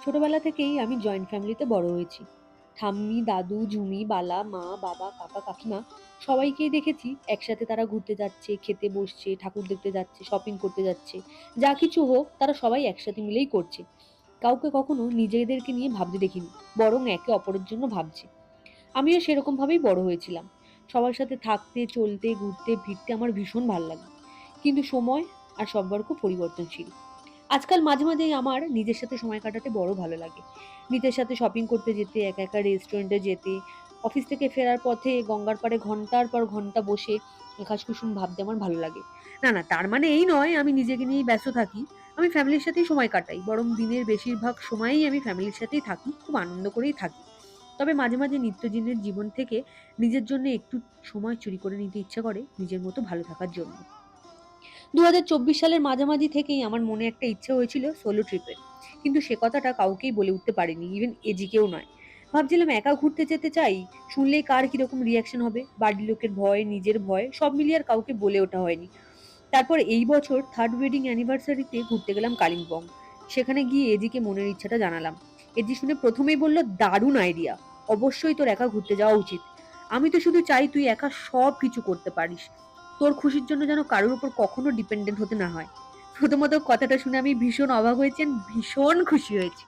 ছোটবেলা থেকেই আমি জয়েন্ট ফ্যামিলিতে বড় হয়েছি। ঠাম্মি, দাদু, ঝুমি, বালা, মা, বাবা, কাকা, কাকিমা সবাইকেই দেখেছি একসাথে তারা ঘুরতে যাচ্ছে, খেতে বসছে, ঠাকুর দেখতে যাচ্ছে, শপিং করতে যাচ্ছে। যা কিছু হোক তারা সবাই একসাথে মিলেই করছে। কাউকে কখনো নিজেদেরকে নিয়ে ভাবতে দেখিনি, বরং একে অপরের জন্য ভাবছে। আমিও সেরকম ভাবেই বড় হয়েছিলাম। সবার সাথে থাকতে, চলতে, ঘুরতে, ফিরতে আমার ভীষণ ভাল লাগে। কিন্তু সময় আর সম্পর্ক পরিবর্তনশীল। আজকাল মাঝে, মাঝেই আমার নিজের সাথে সময় কাটাতে বড় ভালো লাগে। নিজের সাথে শপিং করতে যেতে, একা, একা রেস্টুরেন্টে যেতে, অফিস থেকে ফেরার পথে গঙ্গার পাড়ে ঘন্টার পর ঘন্টা বসে আকাশ কুসুম ভাবতে আমার ভালো লাগে। না, না, তার মানে এই নয় আমি নিজেকে নিয়েই ব্যস্ত থাকি। আমি ফ্যামিলির সাথেই সময় কাটাই। বরং দিনের বেশিরভাগ সময়ই আমি ফ্যামিলির সাথেই থাকি। খুব আনন্দ করেই থাকি। তবে মাঝে, মাঝে নিত্যদিনের জীবন থেকে নিজের জন্য একটু সময় চুরি করে নিতে ইচ্ছা করে, নিজের মতো ভালো থাকার জন্য। ২০২৪ সালের মাঝামাঝি থেকেই আমার মনে একটা ইচ্ছে হয়েছিল সোলো ট্রিপের। কিন্তু সে কথাটা কাউকেই বলে উঠতে পারিনি, ইভেন এজিকেও নয়। ভাবছিলাম একা ঘুরতে যেতে চাই, শুনলেই কার কিরকম রিয়াকশন হবে, বাড়ির লোকের ভয়, নিজের ভয়, সব মিলিয়ে আর কাউকে বলে ওঠা হয়নি। তারপর এই বছর থার্ড ওয়েডিং অ্যানিভার্সারিতে ঘুরতে গেলাম কালিম্পং। সেখানে গিয়ে এজিকে মনের ইচ্ছাটা জানালাম। এজি শুনে প্রথমেই বলল, দারুণ আইডিয়া, অবশ্যই তোর একা ঘুরতে যাওয়া উচিত। আমি তো শুধু চাই তুই একা সব কিছু করতে পারিস। তোর খুশির জন্য যেন কারোর উপর কখনো ডিপেন্ডেন্ট হতে না হয়। প্রথমত কথাটা শুনে আমি ভীষণ অবাক হয়েছি and ভীষণ খুশি হয়েছি।